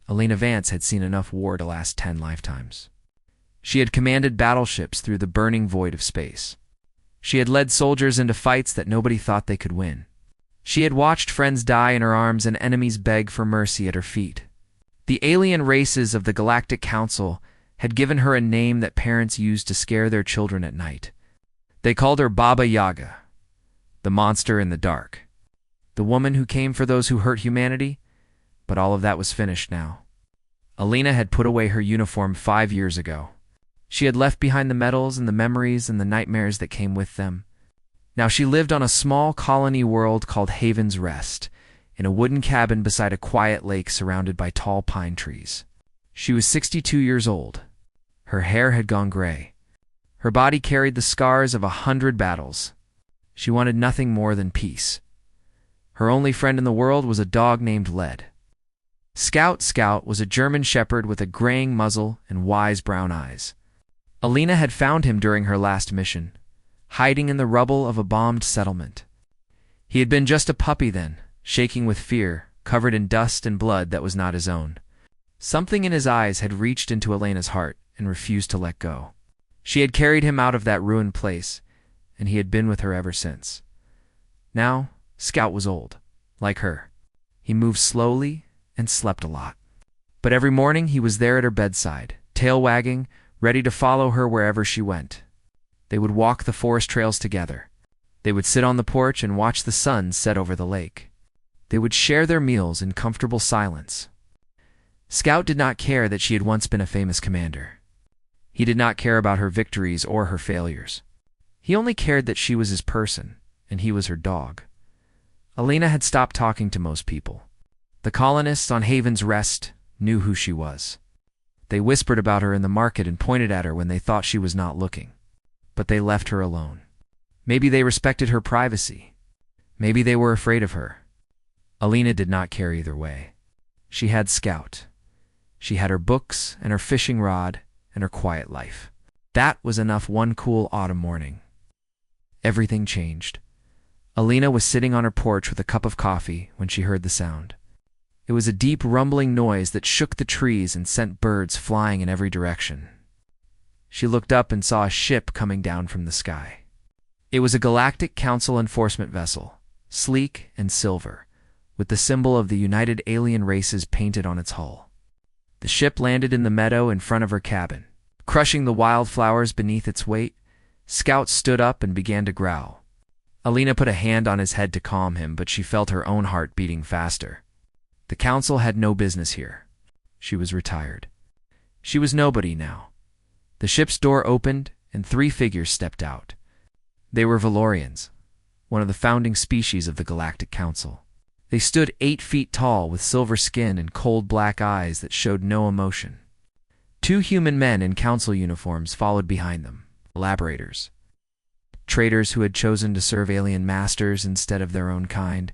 Alina Vance had seen enough war to last 10 lifetimes. She had commanded battleships through the burning void of space. She had led soldiers into fights that nobody thought they could win. She had watched friends die in her arms and enemies beg for mercy at her feet. The alien races of the Galactic Council had given her a name that parents used to scare their children at night. They called her Baba Yaga, the monster in the dark, the woman who came for those who hurt humanity, but all of that was finished now. Alina had put away her uniform 5 years ago. She had left behind the medals and the memories and the nightmares that came with them. Now she lived on a small colony world called Haven's Rest, in a wooden cabin beside a quiet lake surrounded by tall pine trees. She was 62 years old. Her hair had gone gray. Her body carried the scars of 100 battles. She wanted nothing more than peace. Her only friend in the world was a dog named Led. Scout was a German shepherd with a graying muzzle and wise brown eyes. Alina had found him during her last mission, hiding in the rubble of a bombed settlement. He had been just a puppy then, shaking with fear, covered in dust and blood that was not his own. Something in his eyes had reached into Alina's heart and refused to let go. She had carried him out of that ruined place, and he had been with her ever since. Now, Scout was old, like her. He moved slowly and slept a lot. But every morning he was there at her bedside, tail wagging, ready to follow her wherever she went. They would walk the forest trails together. They would sit on the porch and watch the sun set over the lake. They would share their meals in comfortable silence. Scout did not care that she had once been a famous commander. He did not care about her victories or her failures. He only cared that she was his person, and he was her dog. Alina had stopped talking to most people. The colonists on Haven's Rest knew who she was. They whispered about her in the market and pointed at her when they thought she was not looking. But they left her alone. Maybe they respected her privacy. Maybe they were afraid of her. Alina did not care either way. She had Scout. She had her books and her fishing rod and her quiet life. That was enough one cool autumn morning. Everything changed. Alina was sitting on her porch with a cup of coffee when she heard the sound. It was a deep rumbling noise that shook the trees and sent birds flying in every direction. She looked up and saw a ship coming down from the sky. It was a Galactic Council enforcement vessel, sleek and silver, with the symbol of the United Alien Races painted on its hull. The ship landed in the meadow in front of her cabin. Crushing the wildflowers beneath its weight, Scout stood up and began to growl. Alina put a hand on his head to calm him, but she felt her own heart beating faster. The council had no business here. She was retired. She was nobody now. The ship's door opened, and 3 figures stepped out. They were Valorians, one of the founding species of the Galactic Council. They stood 8 feet tall with silver skin and cold black eyes that showed no emotion. 2 human men in council uniforms followed behind them, collaborators. Traitors who had chosen to serve alien masters instead of their own kind.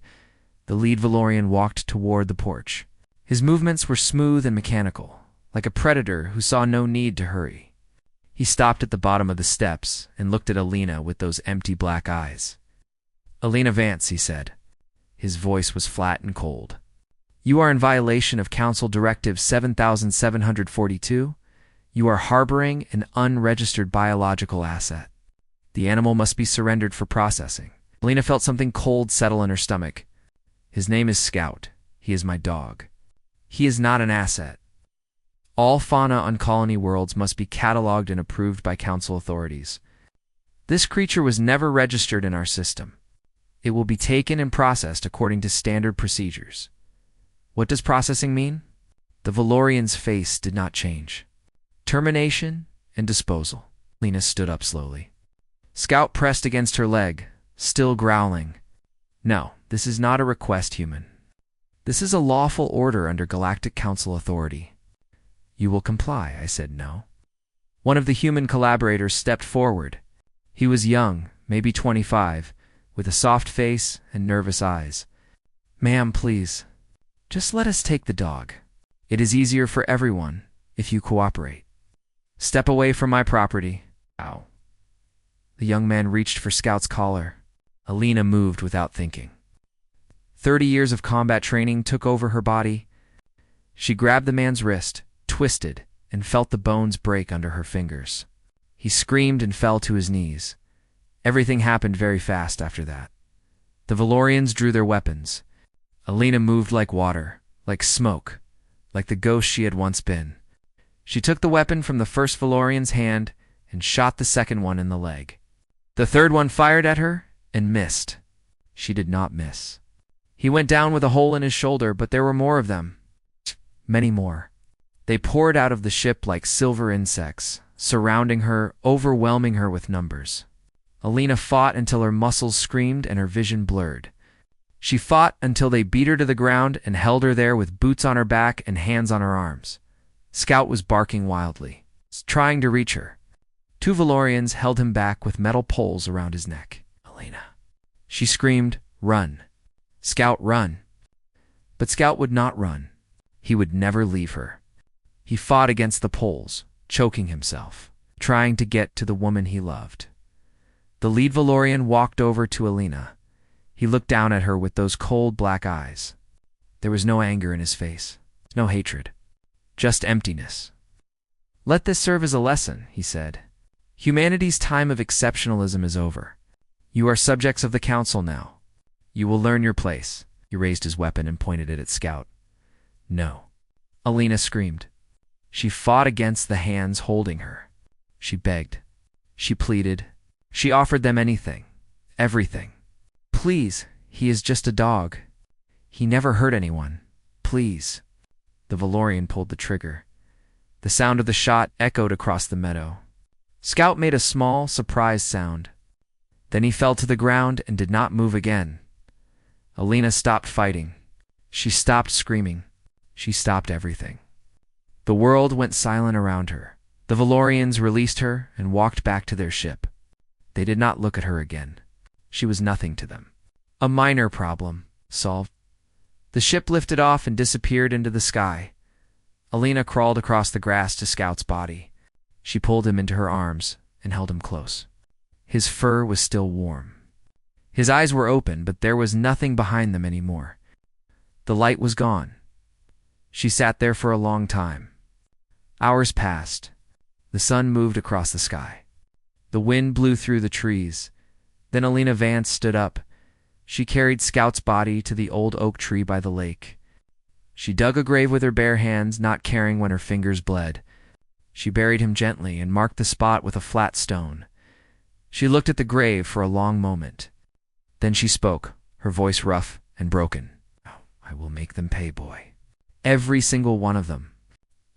The lead Valorian walked toward the porch. His movements were smooth and mechanical, like a predator who saw no need to hurry. He stopped at the bottom of the steps and looked at Alina with those empty black eyes. "Alina Vance," he said. His voice was flat and cold. "You are in violation of Council Directive 7742. You are harboring an unregistered biological asset. The animal must be surrendered for processing." Alina felt something cold settle in her stomach. "His name is Scout. He is my dog. He is not an asset. All fauna on colony worlds must be cataloged and approved by council authorities. This creature was never registered in our system. It will be taken and processed according to standard procedures." "What does processing mean?" The Valorian's face did not change. "Termination and disposal." Alina stood up slowly. Scout pressed against her leg, still growling. "No, this is not a request, human. This is a lawful order under Galactic Council authority." "You will comply," I said no. One of the human collaborators stepped forward. He was young, maybe 25, with a soft face and nervous eyes. "Ma'am, please, just let us take the dog. It is easier for everyone if you cooperate. Step away from my property." "Ow." The young man reached for Scout's collar. Alina moved without thinking. 30 years of combat training took over her body. She grabbed the man's wrist, twisted, and felt the bones break under her fingers. He screamed and fell to his knees. Everything happened very fast after that. The Valorians drew their weapons. Alina moved like water, like smoke, like the ghost she had once been. She took the weapon from the first Valorian's hand and shot the second one in the leg. The third one fired at her and missed. She did not miss. He went down with a hole in his shoulder, but there were more of them. Many more. They poured out of the ship like silver insects, surrounding her, overwhelming her with numbers. Alina fought until her muscles screamed and her vision blurred. She fought until they beat her to the ground and held her there with boots on her back and hands on her arms. Scout was barking wildly, trying to reach her. Two Valorians held him back with metal poles around his neck. Alina. She screamed, "Run. Scout, run." But Scout would not run. He would never leave her. He fought against the poles, choking himself, trying to get to the woman he loved. The lead Valorian walked over to Alina. He looked down at her with those cold black eyes. There was no anger in his face, no hatred, just emptiness. "Let this serve as a lesson," he said. "Humanity's time of exceptionalism is over. You are subjects of the Council now. You will learn your place." He raised his weapon and pointed it at Scout. "No." Alina screamed. She fought against the hands holding her. She begged. She pleaded. She offered them anything, everything. "Please, he is just a dog. He never hurt anyone. Please." The Valorian pulled the trigger. The sound of the shot echoed across the meadow. Scout made a small, surprised sound. Then he fell to the ground and did not move again. Alina stopped fighting. She stopped screaming. She stopped everything. The world went silent around her. The Valorians released her and walked back to their ship. They did not look at her again. She was nothing to them. A minor problem, solved. The ship lifted off and disappeared into the sky. Alina crawled across the grass to Scout's body. She pulled him into her arms and held him close. His fur was still warm. His eyes were open, but there was nothing behind them anymore. The light was gone. She sat there for a long time. Hours passed. The sun moved across the sky. The wind blew through the trees. Then Alina Vance stood up. She carried Scout's body to the old oak tree by the lake. She dug a grave with her bare hands, not caring when her fingers bled. She buried him gently and marked the spot with a flat stone. She looked at the grave for a long moment. Then she spoke, her voice rough and broken. "I will make them pay, boy. Every single one of them.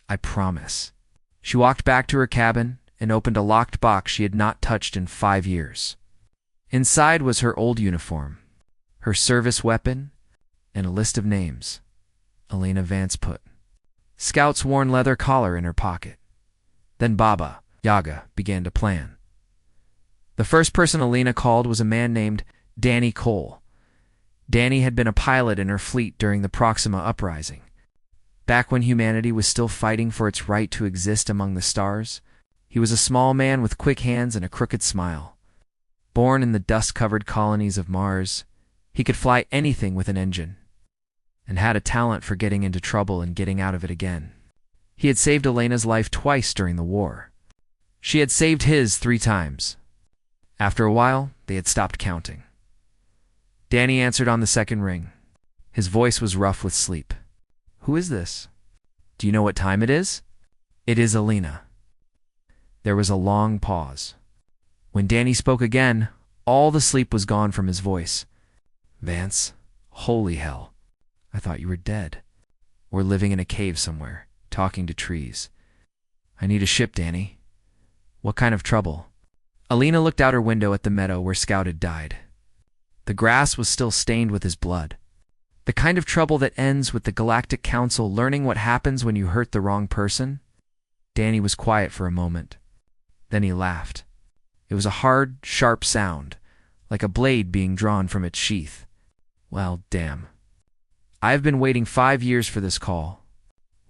I promise." She walked back to her cabin and opened a locked box she had not touched in 5 years. Inside was her old uniform, her service weapon, and a list of names. Alina Vance put Scout's worn leather collar in her pocket. Then Baba, Yaga, began to plan. The first person Alina called was a man named Danny Cole. Danny had been a pilot in her fleet during the Proxima Uprising. Back when humanity was still fighting for its right to exist among the stars, he was a small man with quick hands and a crooked smile. Born in the dust-covered colonies of Mars, he could fly anything with an engine, and had a talent for getting into trouble and getting out of it again. He had saved Elena's life twice during the war. She had saved his 3 times. After a while, they had stopped counting. Danny answered on the second ring. His voice was rough with sleep. "Who is this? Do you know what time it is?" "It is Alina." There was a long pause. When Danny spoke again, all the sleep was gone from his voice. "Vance, holy hell. I thought you were dead, or living in a cave somewhere, talking to trees. I need a ship, Danny. What kind of trouble?" Alina looked out her window at the meadow where Scout had died. The grass was still stained with his blood. The kind of trouble that ends with the Galactic Council learning what happens when you hurt the wrong person. Danny was quiet for a moment. Then he laughed. It was a hard, sharp sound, like a blade being drawn from its sheath. "Well, damn. I've been waiting 5 years for this call.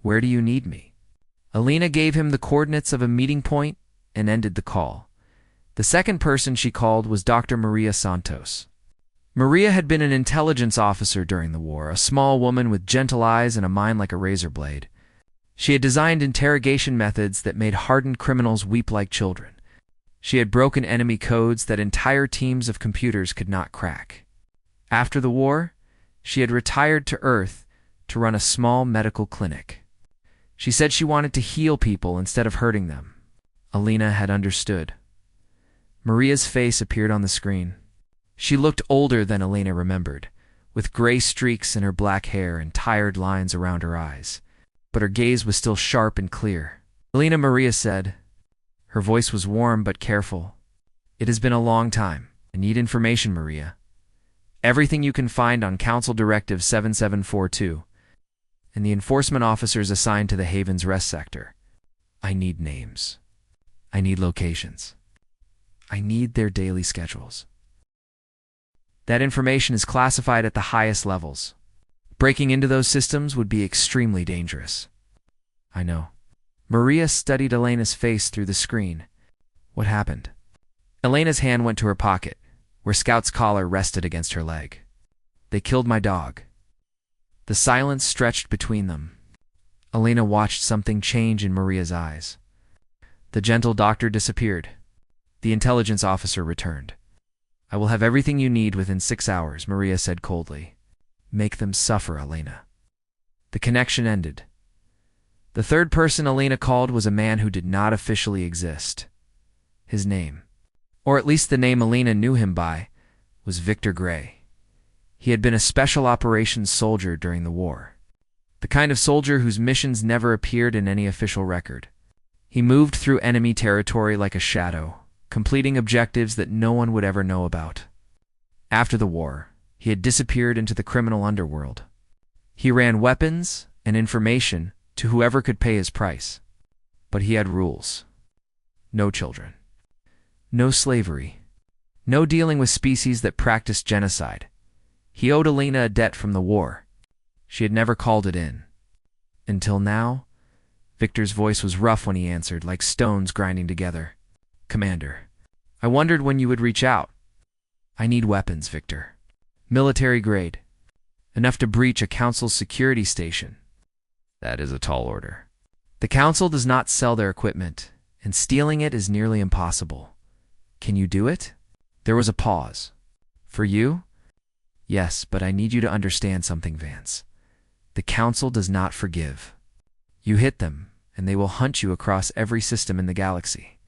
Where do you need me?" Alina gave him the coordinates of a meeting point and ended the call. The second person she called was Dr. Maria Santos. Maria had been an intelligence officer during the war, a small woman with gentle eyes and a mind like a razor blade. She had designed interrogation methods that made hardened criminals weep like children. She had broken enemy codes that entire teams of computers could not crack. After the war, she had retired to Earth to run a small medical clinic. She said she wanted to heal people instead of hurting them. Alina had understood. Maria's face appeared on the screen. She looked older than Alina remembered, with gray streaks in her black hair and tired lines around her eyes. But her gaze was still sharp and clear. Alina, Maria said. Her voice was warm but careful. It has been a long time. I need information, Maria. Everything you can find on Council Directive 7742 and the enforcement officers assigned to the Haven's Rest Sector. I need names. I need locations. I need their daily schedules. That information is classified at the highest levels. Breaking into those systems would be extremely dangerous. I know. Maria studied Elena's face through the screen. What happened? Elena's hand went to her pocket, where Scout's collar rested against her leg. They killed my dog. The silence stretched between them. Elena watched something change in Maria's eyes. The gentle doctor disappeared. The intelligence officer returned. I will have everything you need within 6 hours, Maria said coldly. Make them suffer, Elena. The connection ended. The third person Elena called was a man who did not officially exist. His name, or at least the name Elena knew him by, was Victor Gray. He had been a special operations soldier during the war. The kind of soldier whose missions never appeared in any official record. He moved through enemy territory like a shadow, completing objectives that no one would ever know about. After the war, he had disappeared into the criminal underworld. He ran weapons and information to whoever could pay his price. But he had rules. No children. No slavery. No dealing with species that practiced genocide. He owed Elena a debt from the war. She had never called it in. Until now, Victor's voice was rough when he answered, like stones grinding together. Commander, I wondered when you would reach out. I need weapons, Victor. Military grade. Enough to breach a council's security station. That is a tall order. The council does not sell their equipment, and stealing it is nearly impossible. Can you do it? There was a pause. For you? Yes, but I need you to understand something, Vance. The council does not forgive. You hit them, and they will hunt you across every system in the galaxy.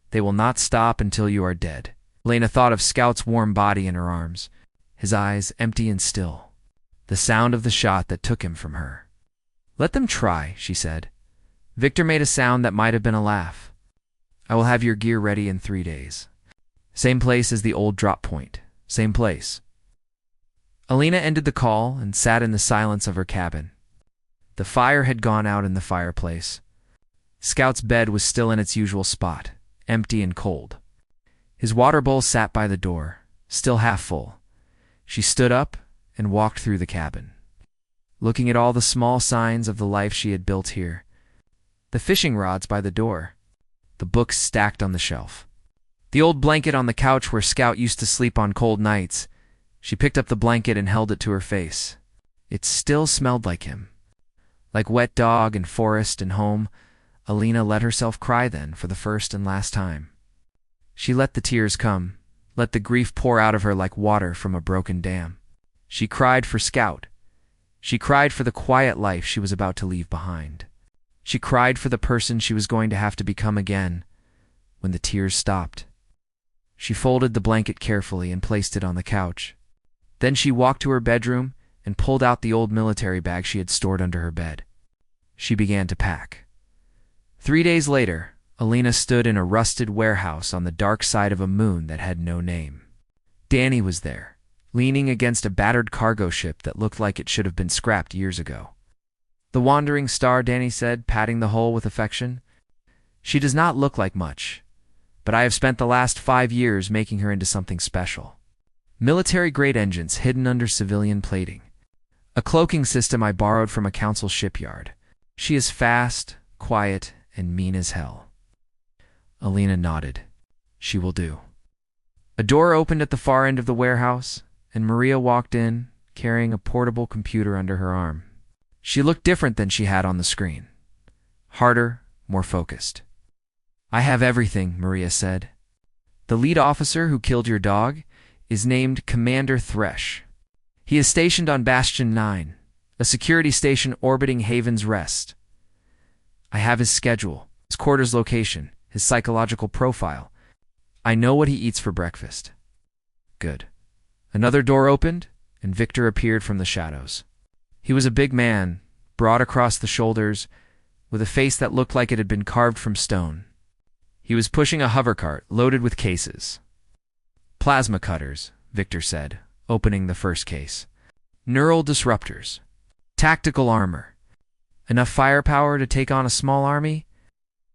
They will not stop until you are dead. Lena thought of Scout's warm body in her arms, his eyes empty and still. The sound of the shot that took him from her. Let them try, she said. Victor made a sound that might have been a laugh. I will have your gear ready in 3 days. Same place as the old drop point. Same place. Alina ended the call and sat in the silence of her cabin. The fire had gone out in the fireplace. Scout's bed was still in its usual spot, empty and cold. His water bowl sat by the door, still half full. She stood up and walked through the cabin, looking at all the small signs of the life she had built here. The fishing rods by the door, the books stacked on the shelf, the old blanket on the couch where Scout used to sleep on cold nights. She picked up the blanket and held it to her face. It still smelled like him. Like wet dog and forest and home, Alina let herself cry then for the first and last time. She let the tears come, let the grief pour out of her like water from a broken dam. She cried for Scout. She cried for the quiet life she was about to leave behind. She cried for the person she was going to have to become again when the tears stopped. She folded the blanket carefully and placed it on the couch. Then she walked to her bedroom and pulled out the old military bag she had stored under her bed. She began to pack. 3 days later, Alina stood in a rusted warehouse on the dark side of a moon that had no name. Danny was there, leaning against a battered cargo ship that looked like it should have been scrapped years ago. The wandering star, Danny said, patting the hull with affection. She does not look like much, but I have spent the last 5 years making her into something special. Military-grade engines hidden under civilian plating. A cloaking system I borrowed from a council shipyard. She is fast, quiet, and mean as hell. Alina nodded. She will do. A door opened at the far end of the warehouse, and Maria walked in, carrying a portable computer under her arm. She looked different than she had on the screen. harder, more focused. I have everything, Maria said. The lead officer who killed your dog is named Commander Thresh. He is stationed on Bastion 9, a security station orbiting Haven's Rest. I have his schedule, his quarters location, his psychological profile. I know what he eats for breakfast. Good. Another door opened, and Victor appeared from the shadows. He was a big man, broad across the shoulders, with a face that looked like it had been carved from stone. He was pushing a hovercart loaded with cases. Plasma cutters, Victor said, opening the first case. Neural disruptors. Tactical armor. Enough firepower to take on a small army?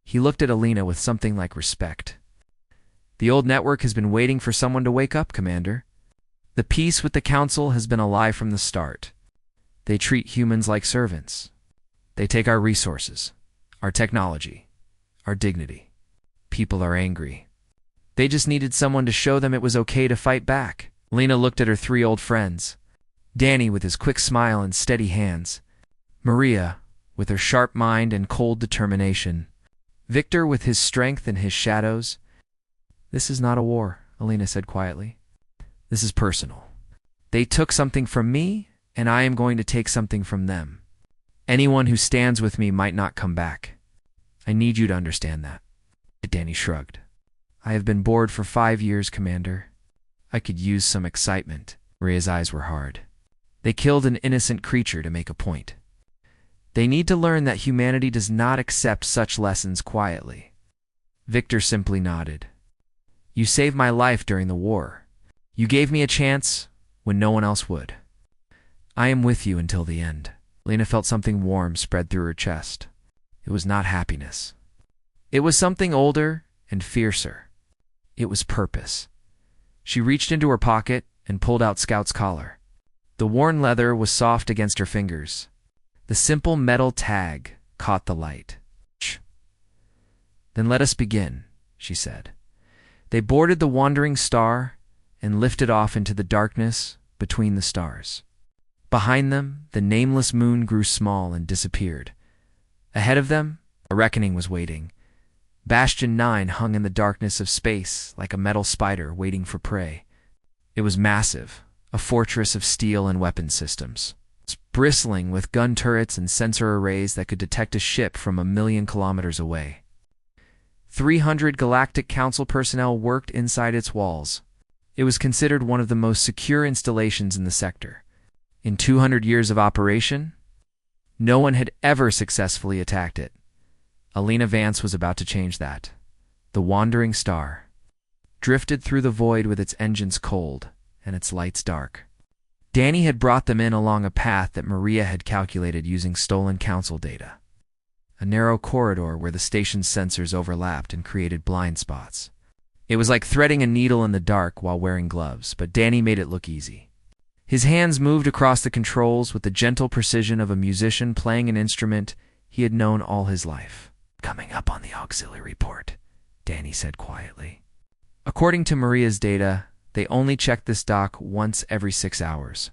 He looked at Alina with something like respect. The old network has been waiting for someone to wake up, Commander. The peace with the Council has been a lie from the start. They treat humans like servants. They take our resources, our technology, our dignity. People are angry. They just needed someone to show them it was okay to fight back. Lena looked at her three old friends. Danny with his quick smile and steady hands. Maria with her sharp mind and cold determination. Victor with his strength and his shadows. This is not a war, Alina said quietly. This is personal. They took something from me, and I am going to take something from them. Anyone who stands with me might not come back. I need you to understand that. Danny shrugged. I have been bored for 5 years, Commander. I could use some excitement. Maria's eyes were hard. They killed an innocent creature to make a point. They need to learn that humanity does not accept such lessons quietly. Victor simply nodded. You saved my life during the war. You gave me a chance when no one else would. I am with you until the end. Lena felt something warm spread through her chest. It was not happiness. It was something older and fiercer. It was purpose. She reached into her pocket and pulled out Scout's collar. The worn leather was soft against her fingers. The simple metal tag caught the light. Shh. Then let us begin, she said. They boarded the wandering star and lifted off into the darkness between the stars. Behind them, the nameless moon grew small and disappeared. Ahead of them, a reckoning was waiting. Bastion 9 hung in the darkness of space like a metal spider waiting for prey. It was massive, a fortress of steel and weapon systems, bristling with gun turrets and sensor arrays that could detect a ship from 1,000,000 kilometers away. 300 Galactic Council personnel worked inside its walls. It was considered one of the most secure installations in the sector. In 200 years of operation, no one had ever successfully attacked it. Alina Vance was about to change that. The wandering star drifted through the void with its engines cold and its lights dark. Danny had brought them in along a path that Maria had calculated using stolen council data. A narrow corridor where the station's sensors overlapped and created blind spots. It was like threading a needle in the dark while wearing gloves, but Danny made it look easy. His hands moved across the controls with the gentle precision of a musician playing an instrument he had known all his life. Coming up on the auxiliary port, Danny said quietly. According to Maria's data, they only check this dock once every 6 hours.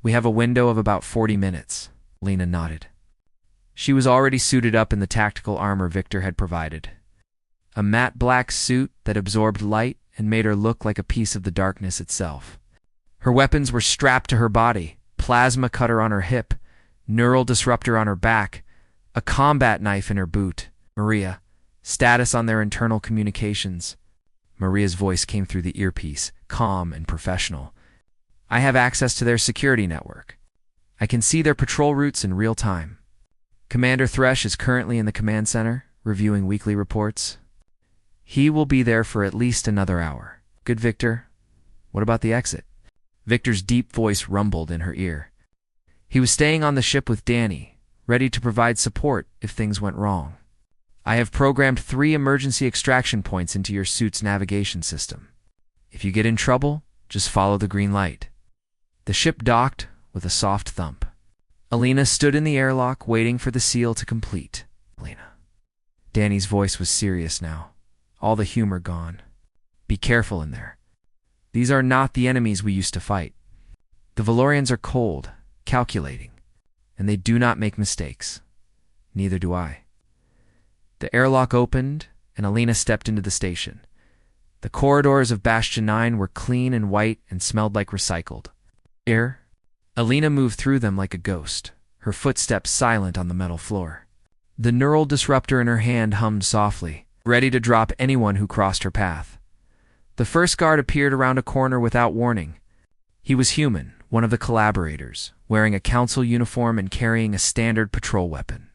We have a window of about 40 minutes. Lena nodded. She was already suited up in the tactical armor Victor had provided. A matte black suit that absorbed light and made her look like a piece of the darkness itself. Her weapons were strapped to her body, plasma cutter on her hip, neural disruptor on her back, a combat knife in her boot. Maria, status on their internal communications. Maria's voice came through the earpiece, calm and professional. I have access to their security network. I can see their patrol routes in real time. Commander Thresh is currently in the command center, reviewing weekly reports. He will be there for at least another hour. Good, Victor. What about the exit? Victor's deep voice rumbled in her ear. He was staying on the ship with Danny, ready to provide support if things went wrong. I have programmed 3 emergency extraction points into your suit's navigation system. If you get in trouble, just follow the green light. The ship docked with a soft thump. Alina stood in the airlock waiting for the seal to complete. Alina. Danny's voice was serious now, all the humor gone. Be careful in there. These are not the enemies we used to fight. The Valorians are cold, calculating, and they do not make mistakes. Neither do I. The airlock opened, and Alina stepped into the station. The corridors of Bastion 9 were clean and white and smelled like recycled air. Alina moved through them like a ghost, her footsteps silent on the metal floor. The neural disruptor in her hand hummed softly, ready to drop anyone who crossed her path. The first guard appeared around a corner without warning. He was human, one of the collaborators, wearing a council uniform and carrying a standard patrol weapon.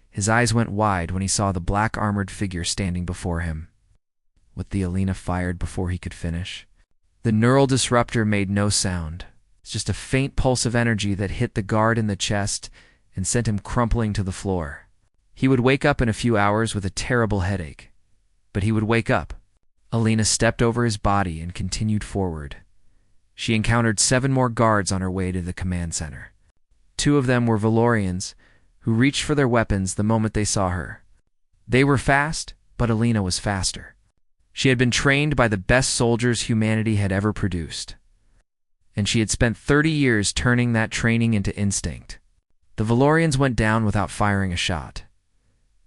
His eyes went wide when he saw the black armored figure standing before him. What the Alina fired before he could finish. The neural disruptor made no sound. It's just a faint pulse of energy that hit the guard in the chest and sent him crumpling to the floor. He would wake up in a few hours with a terrible headache. But he would wake up. Alina stepped over his body and continued forward. She encountered 7 more guards on her way to the command center. 2 of them were Valorians, who reached for their weapons the moment they saw her. They were fast, but Alina was faster. She had been trained by the best soldiers humanity had ever produced. And she had spent 30 years turning that training into instinct. The Valorians went down without firing a shot.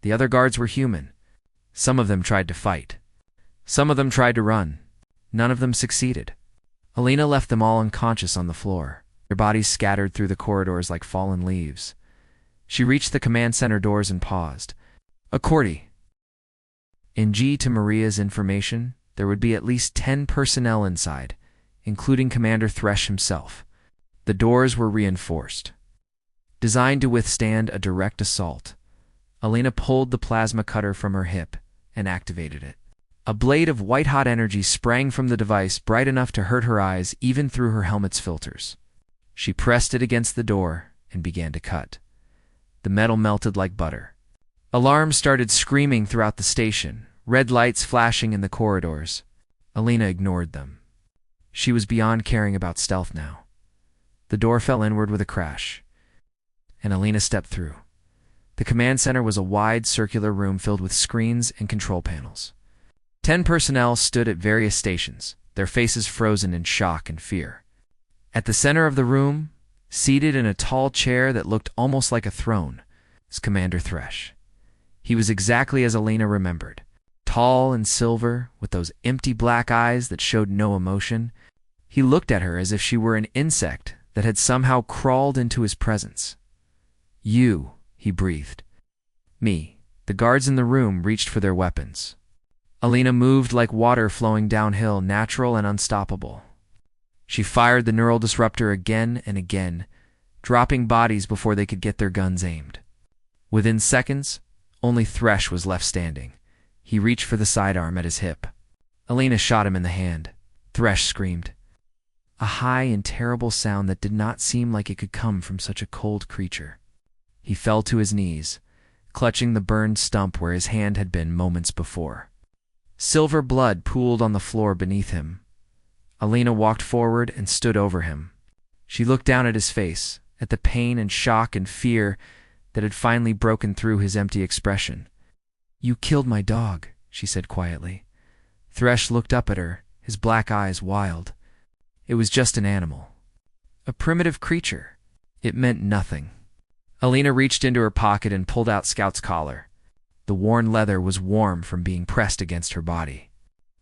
The other guards were human. Some of them tried to fight. Some of them tried to run. None of them succeeded. Alina left them all unconscious on the floor, their bodies scattered through the corridors like fallen leaves. She reached the command center doors and paused. Accordi. In G to Maria's information, there would be at least 10 personnel inside, including Commander Thresh himself. The doors were reinforced, designed to withstand a direct assault. Alina pulled the plasma cutter from her hip and activated it. A blade of white-hot energy sprang from the device, bright enough to hurt her eyes even through her helmet's filters. She pressed it against the door and began to cut. The metal melted like butter. Alarms started screaming throughout the station, red lights flashing in the corridors. Alina ignored them. She was beyond caring about stealth now. The door fell inward with a crash, and Alina stepped through. The command center was a wide, circular room filled with screens and control panels. 10 personnel stood at various stations, their faces frozen in shock and fear. At the center of the room, seated in a tall chair that looked almost like a throne, was Commander Thresh. He was exactly as Alina remembered, tall and silver, with those empty black eyes that showed no emotion. He looked at her as if she were an insect that had somehow crawled into his presence. "You," he breathed. "Me." The guards in the room reached for their weapons. Alina moved like water flowing downhill, natural and unstoppable. She fired the neural disruptor again and again, dropping bodies before they could get their guns aimed. Within seconds, only Thresh was left standing. He reached for the sidearm at his hip. Alina shot him in the hand. Thresh screamed. A high and terrible sound that did not seem like it could come from such a cold creature. He fell to his knees, clutching the burned stump where his hand had been moments before. Silver blood pooled on the floor beneath him. Alina walked forward and stood over him. She looked down at his face, at the pain and shock and fear that had finally broken through his empty expression. "You killed my dog," she said quietly. Thresh looked up at her, his black eyes wild. It was just an animal. A primitive creature. It meant nothing. Alina reached into her pocket and pulled out Scout's collar. The worn leather was warm from being pressed against her body.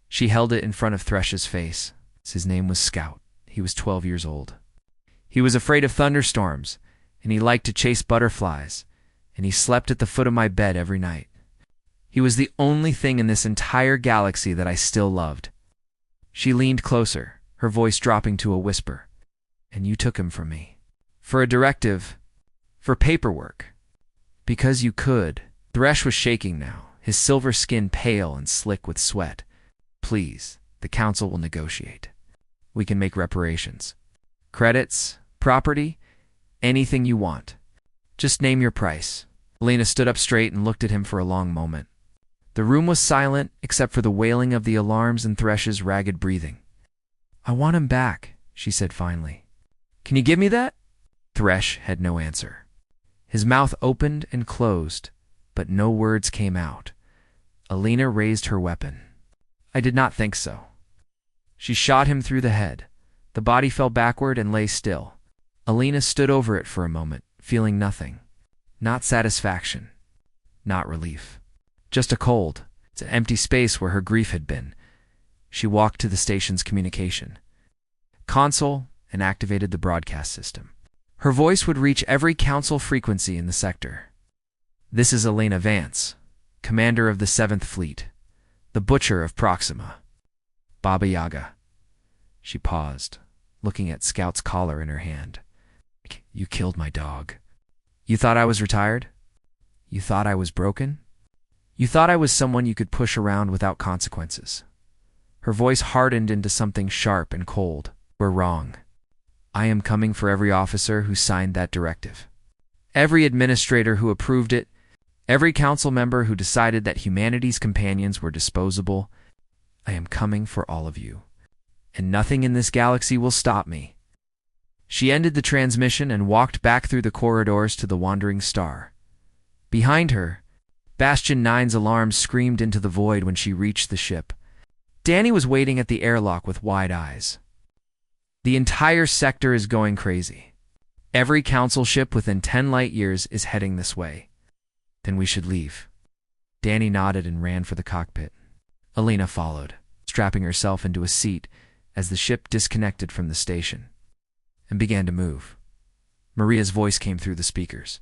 She held it in front of Thresh's face. His name was Scout. He was 12 years old. He was afraid of thunderstorms, and he liked to chase butterflies, and he slept at the foot of my bed every night. He was the only thing in this entire galaxy that I still loved. She leaned closer, her voice dropping to a whisper. "And you took him from me. For a directive. For paperwork. Because you could." Thresh was shaking now, his silver skin pale and slick with sweat. "Please, the council will negotiate. We can make reparations. Credits, property, anything you want. Just name your price." Alina stood up straight and looked at him for a long moment. The room was silent except for the wailing of the alarms and Thresh's ragged breathing. "I want him back," she said finally. "Can you give me that?" Thresh had no answer. His mouth opened and closed, but no words came out. Alina raised her weapon. "I did not think so." She shot him through the head. The body fell backward and lay still. Alina stood over it for a moment, feeling nothing. Not satisfaction. Not relief. Just a cold. It's an empty space where her grief had been. She walked to the station's communication console and activated the broadcast system. Her voice would reach every council frequency in the sector. "This is Elena Vance, commander of the 7th Fleet, the Butcher of Proxima. Baba Yaga." She paused, looking at Scout's collar in her hand. "You killed my dog. You thought I was retired? You thought I was broken? You thought I was someone you could push around without consequences." Her voice hardened into something sharp and cold. "We're wrong. I am coming for every officer who signed that directive. Every administrator who approved it. Every council member who decided that humanity's companions were disposable. I am coming for all of you. And nothing in this galaxy will stop me." She ended the transmission and walked back through the corridors to the wandering star. Behind her, Bastion 9's alarms screamed into the void when she reached the ship. Danny was waiting at the airlock with wide eyes. "The entire sector is going crazy. Every council ship within 10 light years is heading this way. Then we should leave." Danny nodded and ran for the cockpit. Elena followed, strapping herself into a seat as the ship disconnected from the station and began to move. Maria's voice came through the speakers.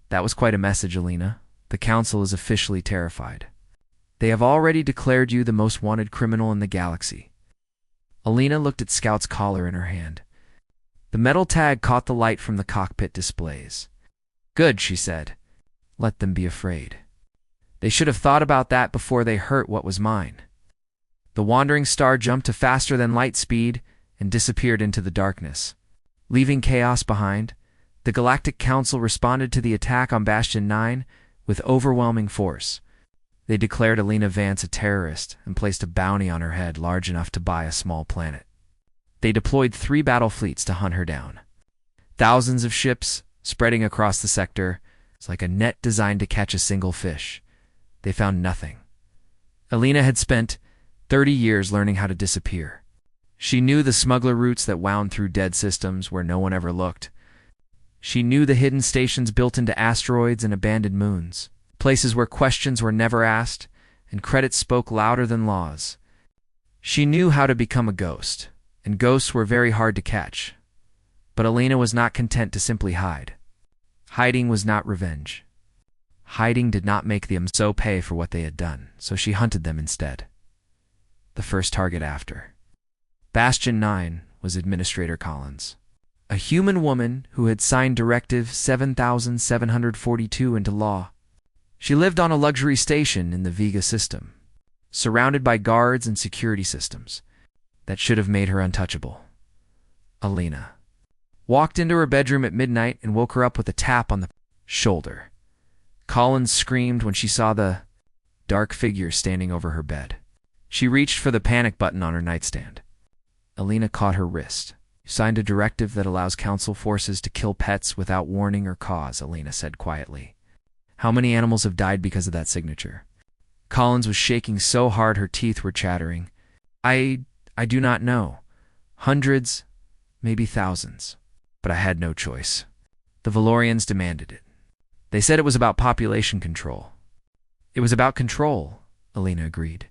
"That was quite a message, Elena. The council is officially terrified. They have already declared you the most wanted criminal in the galaxy." Elena looked at Scout's collar in her hand. The metal tag caught the light from the cockpit displays. "Good," she said. "Let them be afraid. They should have thought about that before they hurt what was mine." The wandering star jumped to faster than light speed and disappeared into the darkness. Leaving chaos behind, the Galactic Council responded to the attack on Bastion 9 with overwhelming force. They declared Elena Vance a terrorist and placed a bounty on her head large enough to buy a small planet. They deployed 3 battle fleets to hunt her down. Thousands of ships spreading across the sector. It's like a net designed to catch a single fish. They found nothing. Elena had spent 30 years learning how to disappear. She knew the smuggler routes that wound through dead systems where no one ever looked. She knew the hidden stations built into asteroids and abandoned moons. Places where questions were never asked and credits spoke louder than laws. She knew how to become a ghost, and ghosts were very hard to catch. But Elena was not content to simply hide. Hiding was not revenge. Hiding did not make them so pay for what they had done, so she hunted them instead. The first target after Bastion 9 was Administrator Collins, a human woman who had signed Directive 7742 into law. She lived on a luxury station in the Vega system, surrounded by guards and security systems that should have made her untouchable. Elena walked into her bedroom at midnight and woke her up with a tap on the shoulder. Collins screamed when she saw the dark figure standing over her bed. She reached for the panic button on her nightstand. Elena caught her wrist. "You signed a directive that allows council forces to kill pets without warning or cause," Elena said quietly. "How many animals have died because of that signature?" Collins was shaking so hard her teeth were chattering. I do not know. Hundreds, maybe thousands. But I had no choice. The Valorians demanded it. They said it was about population control." "It was about control," Elena agreed.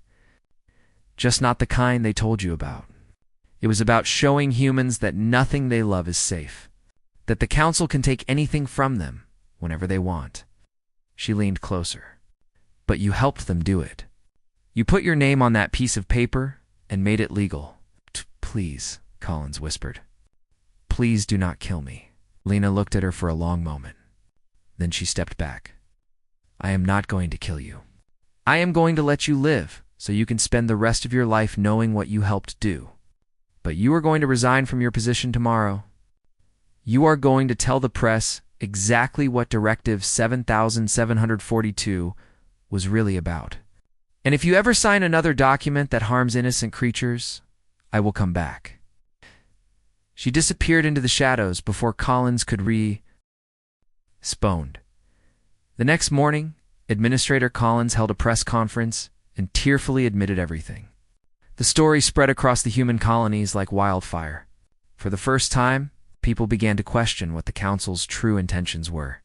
"Just not the kind they told you about. It was about showing humans that nothing they love is safe, that the council can take anything from them whenever they want." She leaned closer. "But you helped them do it. You put your name on that piece of paper and made it legal." "Please," Collins whispered. "Please do not kill me." Lena looked at her for a long moment. Then she stepped back. "I am not going to kill you. I am going to let you live so you can spend the rest of your life knowing what you helped do. But you are going to resign from your position tomorrow. You are going to tell the press exactly what Directive 7742 was really about. And if you ever sign another document that harms innocent creatures, I will come back." She disappeared into the shadows before Collins could respond. The next morning, Administrator Collins held a press conference and tearfully admitted everything. The story spread across the human colonies like wildfire. For the first time, people began to question what the Council's true intentions were.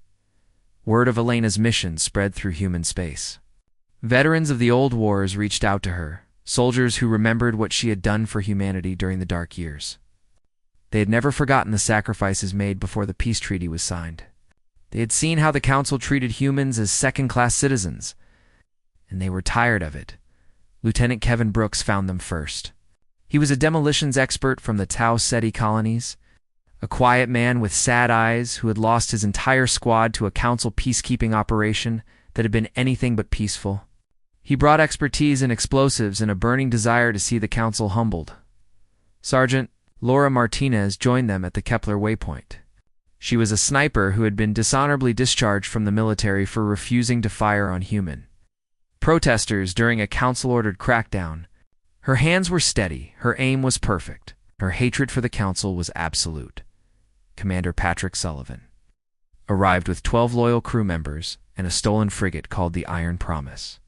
Word of Elena's mission spread through human space. Veterans of the old wars reached out to her, soldiers who remembered what she had done for humanity during the dark years. They had never forgotten the sacrifices made before the peace treaty was signed. They had seen how the council treated humans as second-class citizens, and they were tired of it. Lieutenant Kevin Brooks found them first. He was a demolitions expert from the Tau Ceti colonies, a quiet man with sad eyes who had lost his entire squad to a council peacekeeping operation that had been anything but peaceful. He brought expertise in explosives and a burning desire to see the council humbled. Sergeant Laura Martinez joined them at the Kepler waypoint. She was a sniper who had been dishonorably discharged from the military for refusing to fire on human protesters during a council-ordered crackdown. Her hands were steady, her aim was perfect, her hatred for the council was absolute. Commander Patrick Sullivan arrived with 12 loyal crew members and a stolen frigate called the Iron Promise.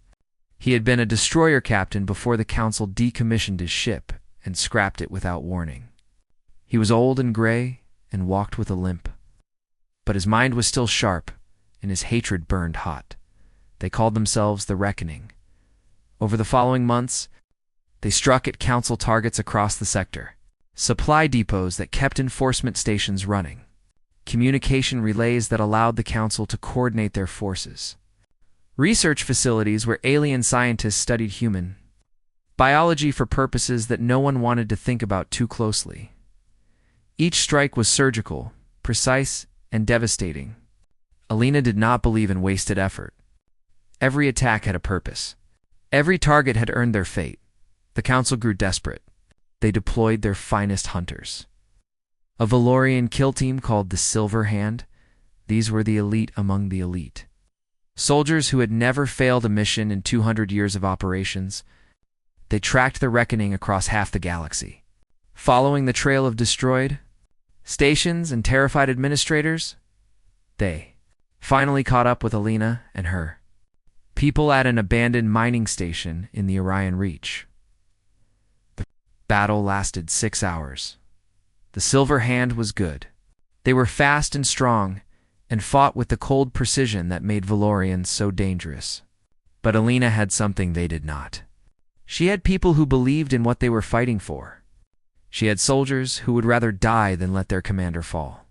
He had been a destroyer captain before the council decommissioned his ship and scrapped it without warning. He was old and gray and walked with a limp. But his mind was still sharp, and his hatred burned hot. They called themselves the Reckoning. Over the following months, they struck at council targets across the sector, supply depots that kept enforcement stations running, communication relays that allowed the council to coordinate their forces, research facilities where alien scientists studied human biology for purposes that no one wanted to think about too closely. Each strike was surgical, precise, and devastating. Alina did not believe in wasted effort. Every attack had a purpose. Every target had earned their fate. The council grew desperate. They deployed their finest hunters. A Valorian kill team called the Silver Hand. These were the elite among the elite. Soldiers who had never failed a mission in 200 years of operations. They tracked the Reckoning across half the galaxy. Following the trail of destroyed stations and terrified administrators, they finally caught up with Alina and her people at an abandoned mining station in the Orion Reach. The battle lasted 6 hours. The Silver Hand was good. They were fast and strong, and fought with the cold precision that made Valorians so dangerous. But Alina had something they did not. She had people who believed in what they were fighting for. She had soldiers who would rather die than let their commander fall.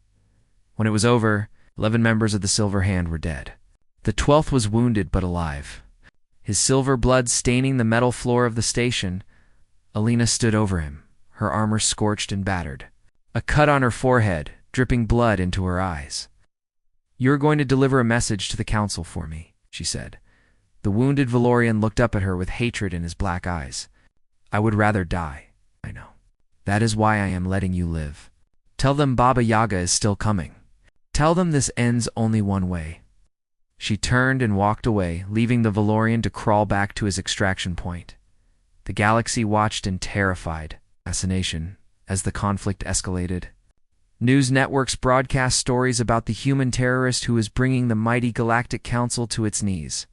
When it was over, 11 members of the Silver Hand were dead. The 12th was wounded but alive. His silver blood staining the metal floor of the station, Alina stood over him, her armor scorched and battered, a cut on her forehead, dripping blood into her eyes. "You're going to deliver a message to the council for me," she said. The wounded Valorian looked up at her with hatred in his black eyes. "I would rather die, I know. That is why I am letting you live. Tell them Baba Yaga is still coming. Tell them this ends only one way." She turned and walked away, leaving the Valorian to crawl back to his extraction point. The galaxy watched in terrified fascination as the conflict escalated. News networks broadcast stories about the human terrorist who was bringing the mighty Galactic Council to its knees.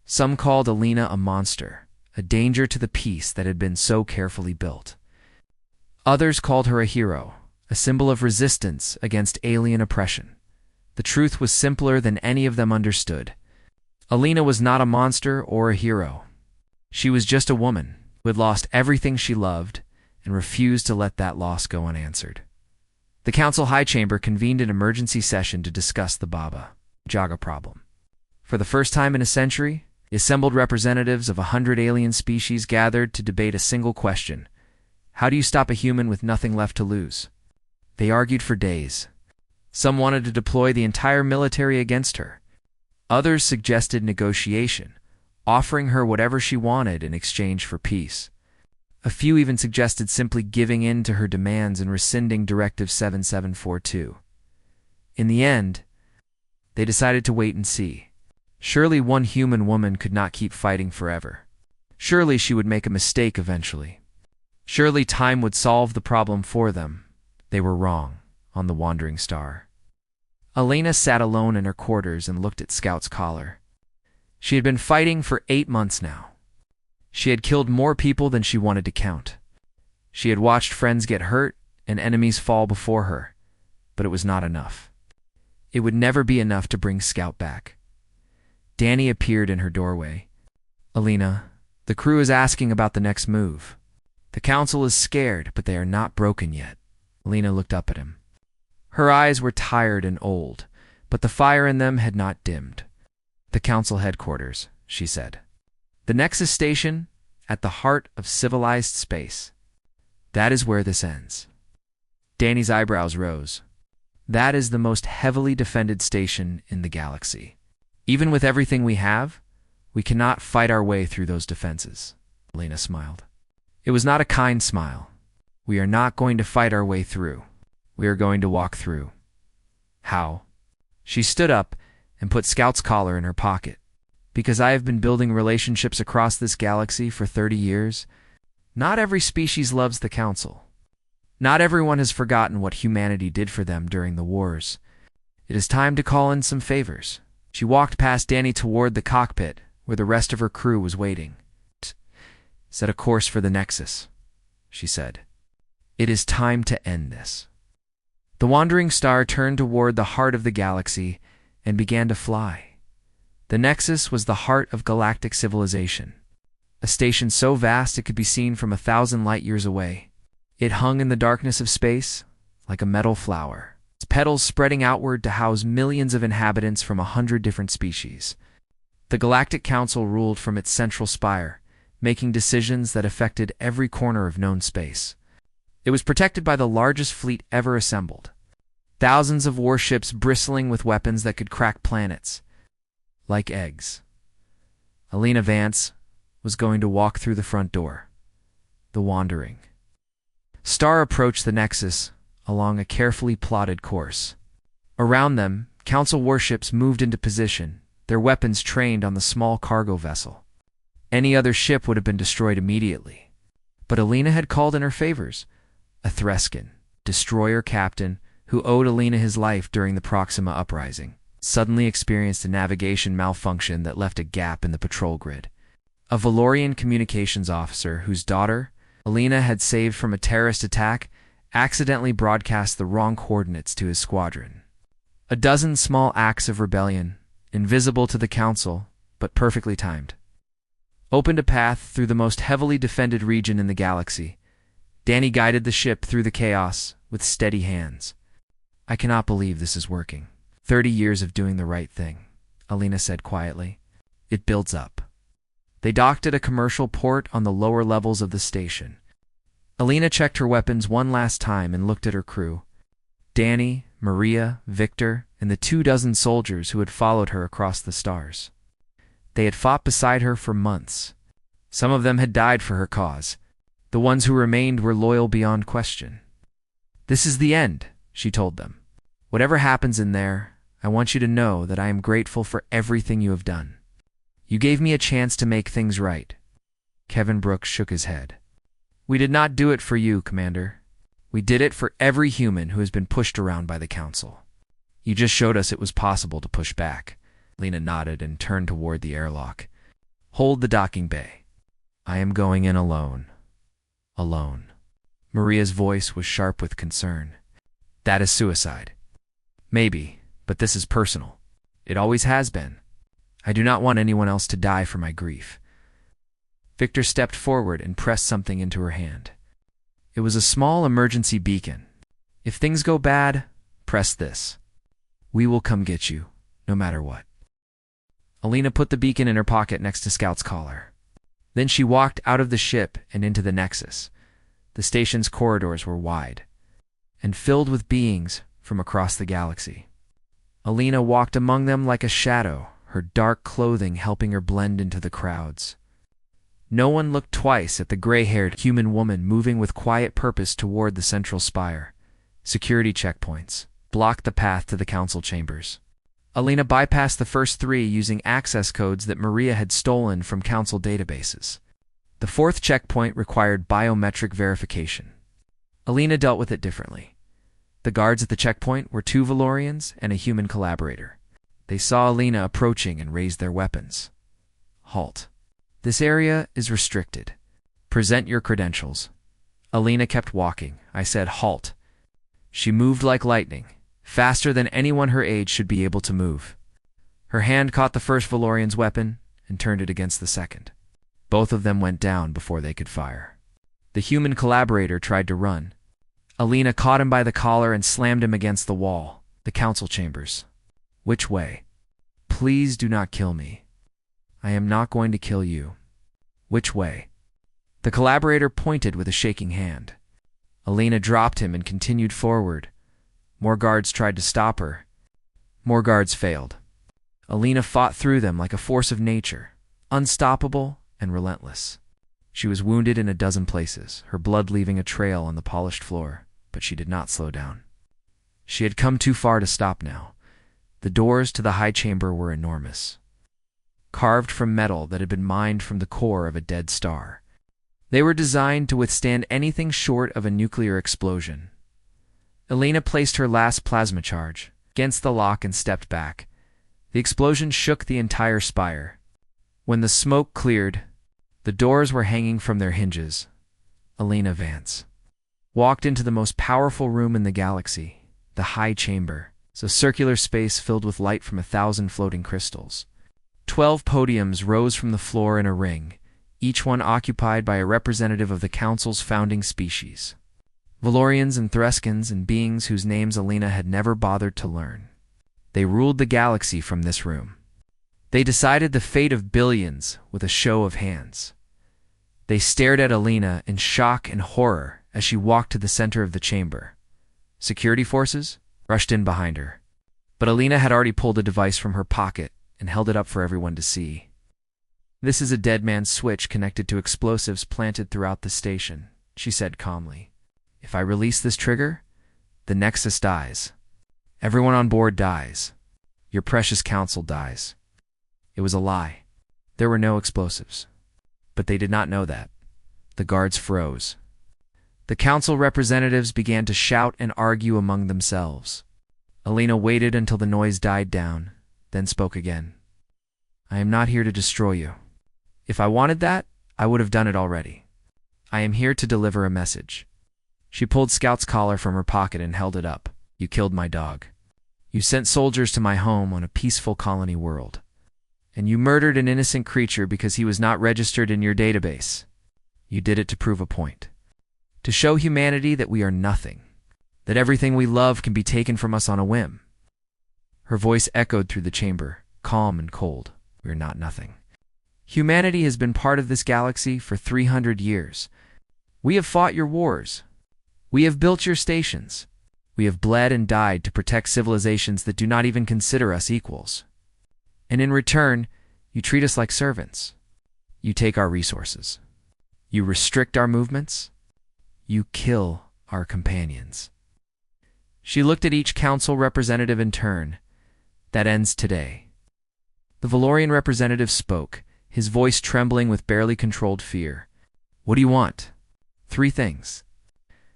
Some called Alina a monster, a danger to the peace that had been so carefully built. Others called her a hero, a symbol of resistance against alien oppression. The truth was simpler than any of them understood. Alina was not a monster or a hero. She was just a woman who had lost everything she loved and refused to let that loss go unanswered. The council high chamber convened an emergency session to discuss the Baba Yaga problem. For the first time in a century, the assembled representatives of 100 alien species gathered to debate a single question: how do you stop a human with nothing left to lose? They argued for days. Some wanted to deploy the entire military against her. Others suggested negotiation, offering her whatever she wanted in exchange for peace. A few even suggested simply giving in to her demands and rescinding Directive 7742. In the end, they decided to wait and see. Surely one human woman could not keep fighting forever. Surely she would make a mistake eventually. Surely time would solve the problem for them. They were wrong on the wandering star. Alina sat alone in her quarters and looked at Scout's collar. She had been fighting for 8 months now. She had killed more people than she wanted to count. She had watched friends get hurt and enemies fall before her, but it was not enough. It would never be enough to bring Scout back. Danny appeared in her doorway. Alina, the crew is asking about the next move. The council is scared, but they are not broken yet. Alina looked up at him. Her eyes were tired and old, but the fire in them had not dimmed. The council headquarters, she said. The Nexus station, at the heart of civilized space. That is where this ends. Danny's eyebrows rose. That is the most heavily defended station in the galaxy. Even with everything we have, we cannot fight our way through those defenses. Alina smiled. It was not a kind smile. We are not going to fight our way through. We are going to walk through. How? She stood up and put Scout's collar in her pocket. Because I have been building relationships across this galaxy for 30 years, not every species loves the Council. Not everyone has forgotten what humanity did for them during the wars. It is time to call in some favors. She walked past Danny toward the cockpit, where the rest of her crew was waiting. Set a course for the Nexus, she said. It is time to end this. The wandering star turned toward the heart of the galaxy and began to fly. The Nexus was the heart of galactic civilization, a station so vast it could be seen from 1,000 light-years away. It hung in the darkness of space like a metal flower, its petals spreading outward to house millions of inhabitants from 100 different species. The Galactic Council ruled from its central spire, making decisions that affected every corner of known space. It was protected by the largest fleet ever assembled. Thousands of warships bristling with weapons that could crack planets. Like eggs. Alina Vance was going to walk through the front door. The Wandering Star approached the Nexus along a carefully plotted course. Around them, Council warships moved into position, their weapons trained on the small cargo vessel. Any other ship would have been destroyed immediately. But Alina had called in her favors. A Threskin, destroyer captain, who owed Alina his life during the Proxima uprising, suddenly experienced a navigation malfunction that left a gap in the patrol grid. A Valorian communications officer whose daughter, Alina had saved from a terrorist attack, accidentally broadcast the wrong coordinates to his squadron. A dozen small acts of rebellion, invisible to the Council, but perfectly timed, opened a path through the most heavily defended region in the galaxy. Danny guided the ship through the chaos with steady hands. I cannot believe this is working. 30 years of doing the right thing, Alina said quietly. It builds up. They docked at a commercial port on the lower levels of the station. Alina checked her weapons one last time and looked at her crew. Danny, Maria, Victor, and the 24 soldiers who had followed her across the stars. They had fought beside her for months. Some of them had died for her cause. The ones who remained were loyal beyond question. This is the end, she told them. Whatever happens in there, I want you to know that I am grateful for everything you have done. You gave me a chance to make things right. Kevin Brooks shook his head. We did not do it for you, Commander. We did it for every human who has been pushed around by the Council. You just showed us it was possible to push back. Lena nodded and turned toward the airlock. Hold the docking bay. I am going in alone. Alone. Maria's voice was sharp with concern. That is suicide. Maybe, but this is personal. It always has been. I do not want anyone else to die for my grief. Victor stepped forward and pressed something into her hand. It was a small emergency beacon. If things go bad, press this. We will come get you, no matter what. Alina put the beacon in her pocket next to Scout's collar. Then she walked out of the ship and into the Nexus. The station's corridors were wide and filled with beings from across the galaxy. Alina walked among them like a shadow, her dark clothing helping her blend into the crowds. No one looked twice at the gray-haired human woman moving with quiet purpose toward the central spire. Security checkpoints blocked the path to the Council chambers. Alina bypassed the first three using access codes that Maria had stolen from Council databases. The fourth checkpoint required biometric verification. Alina dealt with it differently. The guards at the checkpoint were 2 Valorians and a human collaborator. They saw Alina approaching and raised their weapons. Halt. This area is restricted. Present your credentials. Alina kept walking. I said halt. She moved like lightning, faster than anyone her age should be able to move. Her hand caught the first Valorian's weapon and turned it against the second. Both of them went down before they could fire. The human collaborator tried to run. Alina caught him by the collar and slammed him against the wall, the council chambers. Which way? Please do not kill me. I am not going to kill you. Which way? The collaborator pointed with a shaking hand. Alina dropped him and continued forward. More guards tried to stop her. More guards failed. Alina fought through them like a force of nature, unstoppable and relentless. She was wounded in a dozen places, her blood leaving a trail on the polished floor, but she did not slow down. She had come too far to stop now. The doors to the high chamber were enormous, carved from metal that had been mined from the core of a dead star. They were designed to withstand anything short of a nuclear explosion. Alina placed her last plasma charge against the lock and stepped back. The explosion shook the entire spire. When the smoke cleared, the doors were hanging from their hinges. Alina Vance walked into the most powerful room in the galaxy, the high chamber, a circular space filled with light from 1,000 floating crystals. 12 podiums rose from the floor in a ring, each one occupied by a representative of the Council's founding species. Valorians and Thruskans and beings whose names Alina had never bothered to learn. They ruled the galaxy from this room. They decided the fate of billions with a show of hands. They stared at Alina in shock and horror as she walked to the center of the chamber. Security forces rushed in behind her, but Alina had already pulled a device from her pocket and held it up for everyone to see. "This is a dead man's switch connected to explosives planted throughout the station," she said calmly. "If I release this trigger, the Nexus dies. Everyone on board dies. Your precious council dies." It was a lie. There were no explosives. But they did not know that. The guards froze. The council representatives began to shout and argue among themselves. Alina waited until the noise died down, then spoke again. "I am not here to destroy you. If I wanted that, I would have done it already. I am here to deliver a message." She pulled Scout's collar from her pocket and held it up. "You killed my dog. You sent soldiers to my home on a peaceful colony world. And you murdered an innocent creature because he was not registered in your database. You did it to prove a point. To show humanity that we are nothing, that everything we love can be taken from us on a whim." Her voice echoed through the chamber, calm and cold. "We are not nothing. Humanity has been part of this galaxy for 300 years. We have fought your wars. We have built your stations. We have bled and died to protect civilizations that do not even consider us equals. And in return, you treat us like servants. You take our resources. You restrict our movements. You kill our companions." She looked at each council representative in turn. "That ends today." The Valorian representative spoke, his voice trembling with barely controlled fear. "What do you want?" "3 things.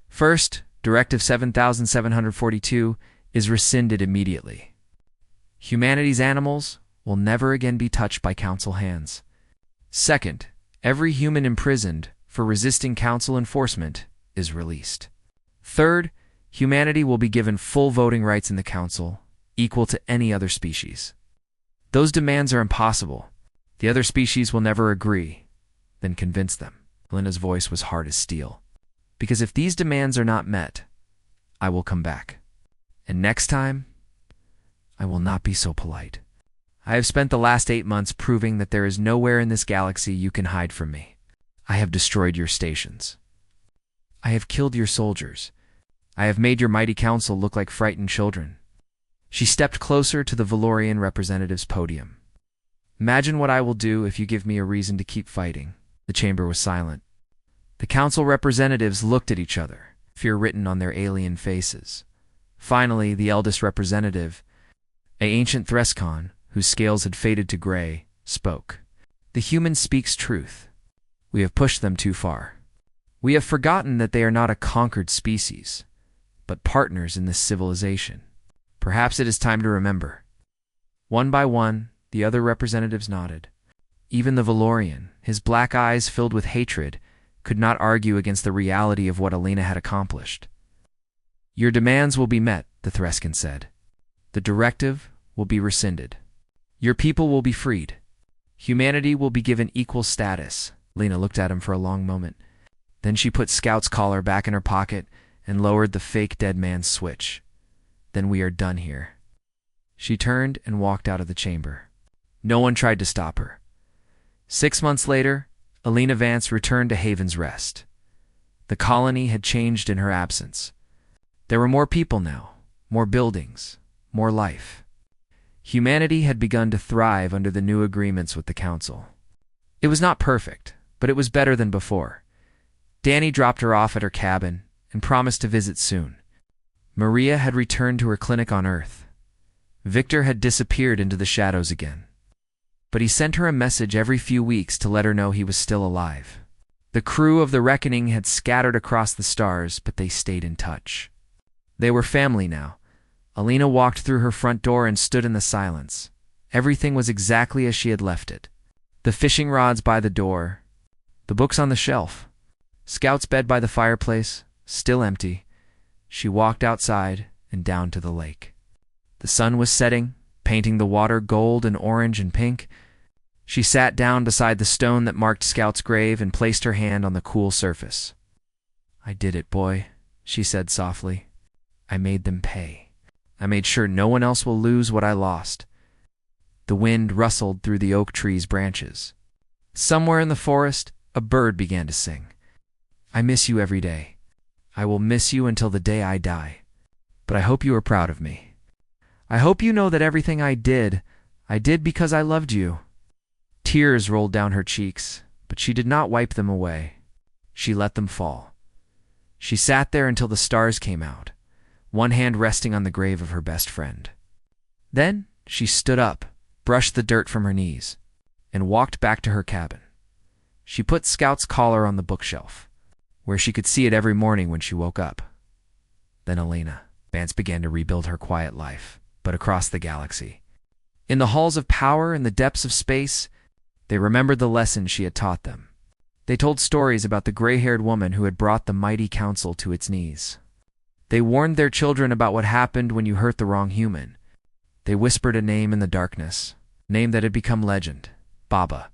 First, Directive 7742 is rescinded immediately. Humanity's animals will never again be touched by council hands. Second, every human imprisoned for resisting council enforcement is released. Third, humanity will be given full voting rights in the council, equal to any other species. Those demands are impossible. The other species will never agree. Then convince them." Alina's voice was hard as steel. "Because if these demands are not met, I will come back. And next time, I will not be so polite. I have spent the last 8 months proving that there is nowhere in this galaxy you can hide from me. I have destroyed your stations. I have killed your soldiers. I have made your mighty council look like frightened children." She stepped closer to the Valorian representative's podium. "Imagine what I will do if you give me a reason to keep fighting." The chamber was silent. The council representatives looked at each other, fear written on their alien faces. Finally, the eldest representative, an ancient Threscon, whose scales had faded to gray, spoke. "The human speaks truth. We have pushed them too far. We have forgotten that they are not a conquered species, but partners in this civilization. Perhaps it is time to remember." One by one, the other representatives nodded. Even the Valorian, his black eyes filled with hatred, could not argue against the reality of what Alina had accomplished. "Your demands will be met," the Threscan said. "The directive will be rescinded. Your people will be freed. Humanity will be given equal status. Lena looked at him for a long moment. Then she put Scout's collar back in her pocket and lowered the fake dead man's switch. Then we are done here. She turned and walked out of the chamber. No one tried to stop her. 6 months later, Alina Vance returned to Haven's Rest. The colony had changed in her absence. There were more people now, more buildings, more life. Humanity had begun to thrive under the new agreements with the Council. It was not perfect, but it was better than before. Danny dropped her off at her cabin and promised to visit soon. Maria had returned to her clinic on Earth. Victor had disappeared into the shadows again. But he sent her a message every few weeks to let her know he was still alive. The crew of the Reckoning had scattered across the stars, but they stayed in touch. They were family now. Alina walked through her front door and stood in the silence. Everything was exactly as she had left it. The fishing rods by the door, the books on the shelf, Scout's bed by the fireplace, still empty. She walked outside and down to the lake. The sun was setting, painting the water gold and orange and pink. She sat down beside the stone that marked Scout's grave and placed her hand on the cool surface. "I did it, boy," she said softly. "I made them pay. I made sure no one else will lose what I lost." The wind rustled through the oak tree's branches. Somewhere in the forest, a bird began to sing. "I miss you every day. I will miss you until the day I die. But I hope you are proud of me. I hope you know that everything I did because I loved you." Tears rolled down her cheeks, but she did not wipe them away. She let them fall. She sat there until the stars came out, one hand resting on the grave of her best friend. Then she stood up, brushed the dirt from her knees, and walked back to her cabin. She put Scout's collar on the bookshelf, where she could see it every morning when she woke up. Then Alina Vance began to rebuild her quiet life, but across the galaxy. In the halls of power and the depths of space, they remembered the lessons she had taught them. They told stories about the gray-haired woman who had brought the mighty council to its knees. They warned their children about what happened when you hurt the wrong human. They whispered a name in the darkness, a name that had become legend: Baba.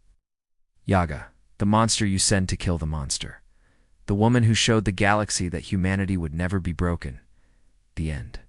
Yaga, the monster you send to kill the monster. The woman who showed the galaxy that humanity would never be broken. The end.